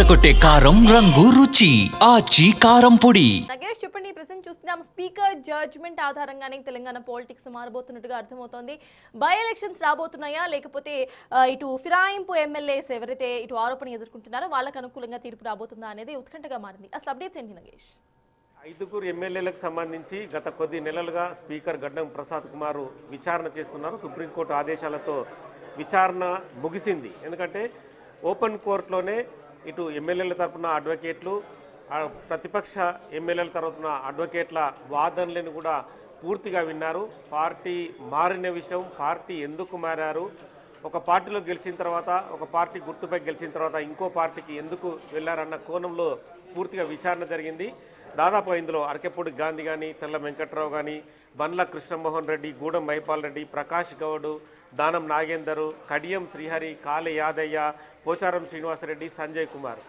అదరగొట్టే కారం రంగు రుచి ఆచి కారం పొడి. నగేష్ చెప్పండి, ప్రెసెంట్ చూస్తున్నాం స్పీకర్ జడ్జ్మెంట్ ఆధారంగానే తెలంగాణ పాలిటిక్స్ మారబోతున్నట్టుగా అర్థమవుతోంది. బై ఎలక్షన్స్ రాబోతున్నాయా, లేకపోతే ఇటు ఫిరాయింపు ఎమ్మెల్యేస్ ఎవరైతే ఇటు ఆరోపణ ఎదుర్కొంటున్నారో వాళ్ళకు అనుకూలంగా తీర్పు రాబోతుందా అనేది ఉత్కంఠగా మారింది. అసలు అప్డేట్స్ ఏంటి నగేష్? 5 ఎమ్మెల్యేలకు సంబంధించి గత కొద్ది నెలలుగా స్పీకర్ గడ్డం ప్రసాద్ కుమార్ విచారణ చేస్తున్నారు. సుప్రీంకోర్టు ఆదేశాలతో విచారణ ముగిసింది. ఎందుకంటే ఓపెన్ కోర్టులోనే ఇటు ఎమ్మెల్యేల తరపున అడ్వకేట్లు, ప్రతిపక్ష ఎమ్మెల్యేల తరపున అడ్వకేట్ల వాదనలను కూడా పూర్తిగా విన్నారు. పార్టీ మారిన విషయం, పార్టీ ఎందుకు మారారు, ఒక పార్టీలో గెలిచిన తర్వాత, ఒక పార్టీ గుర్తుపై గెలిచిన తర్వాత ఇంకో పార్టీకి ఎందుకు వెళ్ళారన్న కోణంలో పూర్తిగా విచారణ జరిగింది. దాదాపు ఇందులో అరకెపూడి గాంధీ కానీ, తెల్ల వెంకట్రావు కానీ, బండ్ల కృష్ణమోహన్ రెడ్డి, గూడెం మైపాల్ రెడ్డి, ప్రకాష్ గౌడ్, దానం నాగేందర్, కడియం శ్రీహరి, కాళే యాదయ్య, పోచారం శ్రీనివాసరెడ్డి, సంజయ్ కుమార్.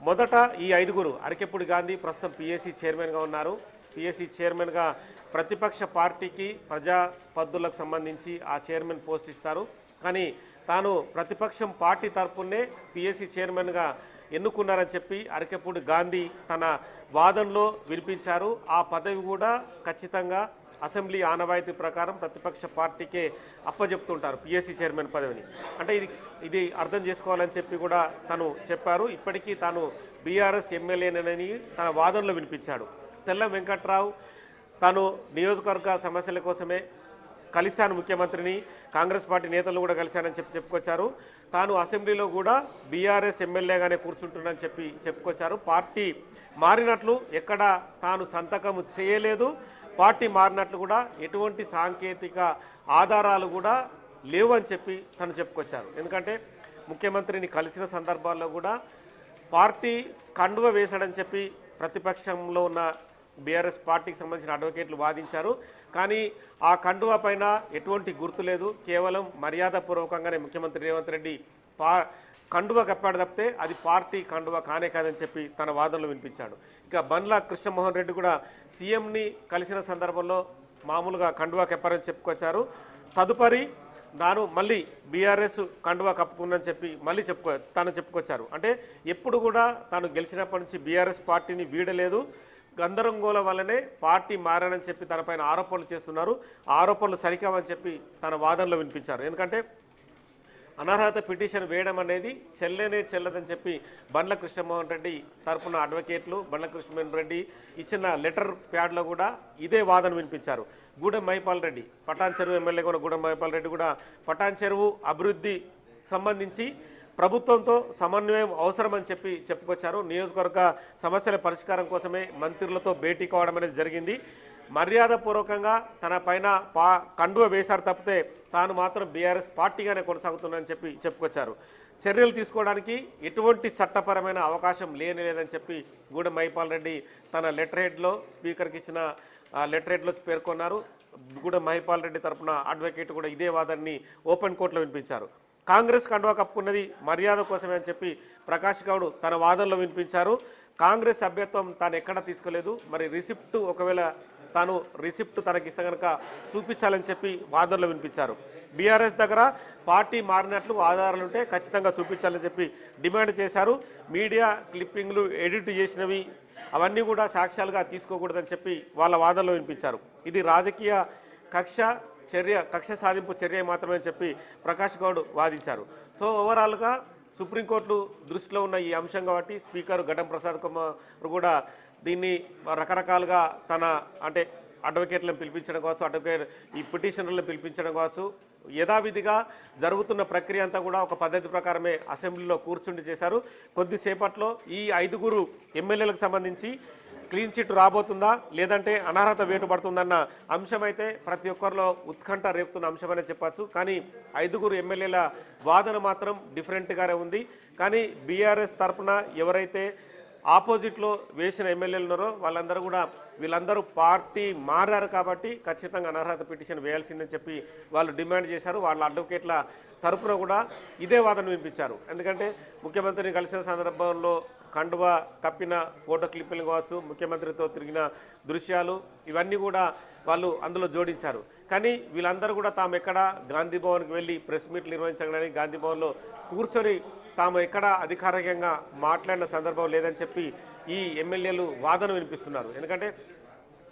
మొదట ఈ 5 అరకెపూడి గాంధీ ప్రస్తుతం పిఎస్సి చైర్మన్గా ఉన్నారు. పిఎస్సి చైర్మన్గా ప్రతిపక్ష పార్టీకి ప్రజా పద్దులకు సంబంధించి ఆ చైర్మన్ పోస్ట్ ఇస్తారు. కానీ తాను ప్రతిపక్షం పార్టీ తరపునే పిఎస్సి చైర్మన్గా ఎన్నుకున్నారని చెప్పి అరకెపూడి గాంధీ తన వాదనలో వినిపించారు. ఆ పదవి కూడా ఖచ్చితంగా అసెంబ్లీ ఆనవాయితీ ప్రకారం ప్రతిపక్ష పార్టీకే అప్పచెప్తుంటారు పిఎస్సి చైర్మన్ పదవిని. అంటే ఇది అర్థం చేసుకోవాలని చెప్పి కూడా తను చెప్పారు. ఇప్పటికీ తాను బీఆర్ఎస్ ఎమ్మెల్యేనని తన వాదనలో వినిపించాడు. తెల్ల వెంకట్రావు తాను నియోజకవర్గ సమస్యల కోసమే కలిశాను ముఖ్యమంత్రిని, కాంగ్రెస్ పార్టీ నేతలు కూడా కలిశానని చెప్పుకొచ్చారు. తాను అసెంబ్లీలో కూడా బీఆర్ఎస్ ఎమ్మెల్యేగానే కూర్చుంటున్నానని చెప్పుకొచ్చారు. పార్టీ మారినట్లు ఎక్కడ తాను సంతకం చేయలేదు, పార్టీ మారినట్లు కూడా ఎటువంటి సాంకేతిక ఆధారాలు కూడా లేవు అని చెప్పి తను చెప్పుకొచ్చారు. ఎందుకంటే ముఖ్యమంత్రిని కలిసిన సందర్భాల్లో కూడా పార్టీ కండువ వేశాడని చెప్పి ప్రతిపక్షంలో ఉన్న బీఆర్ఎస్ పార్టీకి సంబంధించిన అడ్వకేట్లు వాదించారు. కానీ ఆ కండువ పైన ఎటువంటి గుర్తు లేదు, కేవలం మర్యాదపూర్వకంగానే ముఖ్యమంత్రి రేవంత్ రెడ్డి కండువ కప్పాడు తప్పితే అది పార్టీ కండువ కానే కాదని చెప్పి తన వాదనలు వినిపించాడు. ఇక బండ్ల కృష్ణమోహన్ రెడ్డి కూడా సీఎంని కలిసిన సందర్భంలో మామూలుగా కండువ కప్పారని చెప్పుకొచ్చారు. తదుపరి తాను మళ్ళీ బీఆర్ఎస్ కండువా కప్పుకుందని చెప్పి మళ్ళీ తాను చెప్పుకొచ్చారు. అంటే ఎప్పుడు కూడా తాను గెలిచినప్పటి నుంచి బీఆర్ఎస్ పార్టీని వీడలేదు, గందరగోళం వల్లనే పార్టీ మారని చెప్పి తనపైన ఆరోపణలు చేస్తున్నారు. ఆరోపణలు సరికావని చెప్పి తన వాదనలో వినిపించారు. ఎందుకంటే అనర్హత పిటిషన్ వేయడం అనేది చెల్లదని చెప్పి బండ్ల కృష్ణమోహన్ రెడ్డి తరపున అడ్వకేట్లు, బండ్ల కృష్ణమోహన్ రెడ్డి ఇచ్చిన లెటర్ ప్యాడ్లో కూడా ఇదే వాదన వినిపించారు. గూడెం మైపాల్ రెడ్డి, పటాన్ చెరువు ఎమ్మెల్యే కూడా గూడెం మైపాల్ రెడ్డి కూడా పటాన్ చెరువు అభివృద్ధి సంబంధించి ప్రభుత్వంతో సమన్వయం అవసరమని చెప్పి చెప్పుకొచ్చారు. నియోజకవర్గ సమస్యల పరిష్కారం కోసమే మంత్రులతో భేటీ కావడం అనేది జరిగింది. మర్యాదపూర్వకంగా తన పైన కండువ వేశారు తప్పితే తాను మాత్రం బీఆర్ఎస్ పార్టీగానే కొనసాగుతున్నానని చెప్పి చెప్పుకొచ్చారు. చర్యలు తీసుకోవడానికి ఎటువంటి చట్టపరమైన అవకాశం లేదని చెప్పి గూడెం మైపాల్ రెడ్డి తన లెటర్ హెడ్లో స్పీకర్కి ఇచ్చిన లెటర్ హెడ్లో పేర్కొన్నారు. గూడెం మైపాల్ రెడ్డి తరపున అడ్వకేట్ కూడా ఇదే వాదనని ఓపెన్ కోర్టులో వినిపించారు. కాంగ్రెస్ కండువా కప్పుకున్నది మర్యాద కోసమే అని చెప్పి ప్రకాష్ గౌడ్ తన వాదనలో వినిపించారు. కాంగ్రెస్ సభ్యత్వం తాను ఎక్కడా తీసుకోలేదు, మరి ఒకవేళ తాను రిసిప్ట్ తనకిస్తే కనుక చూపించాలని చెప్పి వాదనలో వినిపించారు. బీఆర్ఎస్ దగ్గర పార్టీ మారినట్లు ఆధారాలు ఉంటే ఖచ్చితంగా చూపించాలని చెప్పి డిమాండ్ చేశారు. మీడియా క్లిప్పింగ్లు ఎడిట్ చేసినవి అవన్నీ కూడా సాక్ష్యాలుగా తీసుకోకూడదని చెప్పి వాళ్ళ వాదనలో వినిపించారు. ఇది రాజకీయ కక్ష సాధింపు చర్య మాత్రమే చెప్పి ప్రకాష్ గౌడ్ వాదించారు. సో ఓవరాల్గా సుప్రీంకోర్టు దృష్టిలో ఉన్న ఈ అంశం కాబట్టి స్పీకర్ గడ్డం ప్రసాద్ కుమార్ కూడా దీన్ని రకరకాలుగా అంటే అడ్వకేట్లను పిలిపించడం కావచ్చు, ఈ పిటిషనర్లను పిలిపించడం కావచ్చు, యథావిధిగా జరుగుతున్న ప్రక్రియ అంతా కూడా ఒక పద్ధతి ప్రకారమే అసెంబ్లీలో కూర్చుండి చేశారు. కొద్దిసేపట్లో ఈ 5 ఎమ్మెల్యేలకు సంబంధించి క్లీన్ చిట్ రాబోతుందా లేదంటే అనర్హత వేటు పడుతుందన్న అంశం అయితే ప్రతి ఒక్కరిలో ఉత్కంఠ రేపుతున్న అంశమనే చెప్పచ్చు. కానీ 5 ఎమ్మెల్యేల వాదన మాత్రం డిఫరెంట్గానే ఉంది. కానీ బీఆర్ఎస్ తరపున ఎవరైతే ఆపోజిట్లో వేసిన ఎమ్మెల్యేలు ఉన్నారో వీళ్ళందరూ పార్టీ మారారు కాబట్టి ఖచ్చితంగా అనర్హత పిటిషన్ వేయాల్సిందని చెప్పి వాళ్ళు డిమాండ్ చేశారు. వాళ్ళ అడ్వకేట్ల తరపున కూడా ఇదే వాదన వినిపించారు. ఎందుకంటే ముఖ్యమంత్రిని కలిసిన సందర్భంలో కండువా కప్పిన ఫోటో క్లిప్పులు కావచ్చు, ముఖ్యమంత్రితో తిరిగిన దృశ్యాలు ఇవన్నీ కూడా వాళ్ళు అందులో జోడించారు. కానీ వీళ్ళందరూ కూడా తాము ఎక్కడ గాంధీ భవన్కి వెళ్ళి ప్రెస్ మీట్లు నిర్వహించడానికి గాంధీ భవన్లో కూర్చొని తాము ఎక్కడ అధికారికంగా మాట్లాడిన సందర్భం లేదని చెప్పి ఈ ఎమ్మెల్యేలు వాదన వినిపిస్తున్నారు. ఎందుకంటే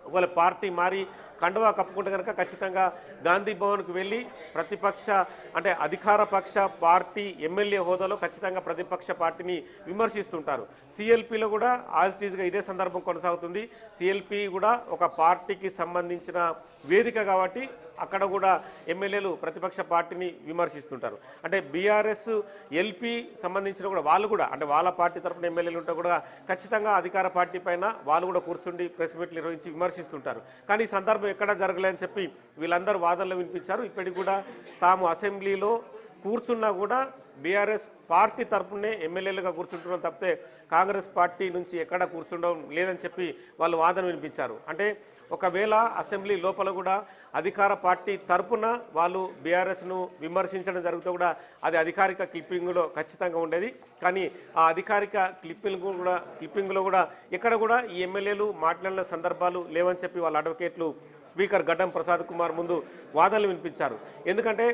ఒకవేళ పార్టీ మారి కండువా కప్పుకుంటే కనుక ఖచ్చితంగా గాంధీ భవన్కు వెళ్ళి ప్రతిపక్ష అంటే అధికార పక్ష పార్టీ ఎమ్మెల్యే హోదాలో ఖచ్చితంగా ప్రతిపక్ష పార్టీని విమర్శిస్తుంటారు. సిఎల్పిలో కూడా యాజ్ టీజ్గా ఇదే సందర్భం కొనసాగుతుంది. సిఎల్పి కూడా ఒక పార్టీకి సంబంధించిన వేదిక కాబట్టి అక్కడ కూడా ఎమ్మెల్యేలు ప్రతిపక్ష పార్టీని విమర్శిస్తుంటారు. అంటే బీఆర్ఎస్ ఎల్పి సంబంధించిన కూడా వాళ్ళు కూడా అంటే వాళ్ళ పార్టీ తరఫున ఎమ్మెల్యేలు ఉంటే కూడా ఖచ్చితంగా అధికార పార్టీ పైన వాళ్ళు కూడా కూర్చుండి ప్రెస్ మీట్లు నిర్వహించి విమర్శిస్తుంటారు. కానీ ఈ సందర్భం ఎక్కడా జరగలేదని చెప్పి వీళ్ళందరూ వాదనలు వినిపించారు. ఇప్పటికి కూడా తాము అసెంబ్లీలో కూర్చున్నా కూడా బీఆర్ఎస్ పార్టీ తరపునే ఎమ్మెల్యేలుగా కూర్చుంటున్నాం తప్పితే కాంగ్రెస్ పార్టీ నుంచి ఎక్కడ కూర్చుండడం లేదని చెప్పి వాళ్ళు వాదన వినిపించారు. అంటే ఒకవేళ అసెంబ్లీ లోపల కూడా అధికార పార్టీ తరపున వాళ్ళు బీఆర్ఎస్ను విమర్శించడం జరిగితే కూడా అది అధికారిక క్లిప్పింగ్లో ఖచ్చితంగా ఉండేది. కానీ ఆ అధికారిక క్లిప్పింగ్లో కూడా ఎక్కడ కూడా ఈ ఎమ్మెల్యేలు మాట్లాడిన సందర్భాలు లేవని చెప్పి వాళ్ళ అడ్వకేట్లు స్పీకర్ గడ్డం ప్రసాద్ కుమార్ ముందు వాదనలు వినిపించారు. ఎందుకంటే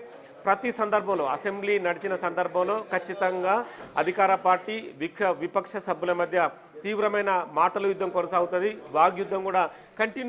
ప్రతి సందర్భంలో అసెంబ్లీ నడిచిన సందర్భంలో ఖచ్చితంగా అధికార పార్టీ విపక్ష సభ్యుల మధ్య తీవ్రమైన మాటల యుద్ధం కొనసాగుతుంది. వాగ్యుద్ధం కూడా కంటిన్యూ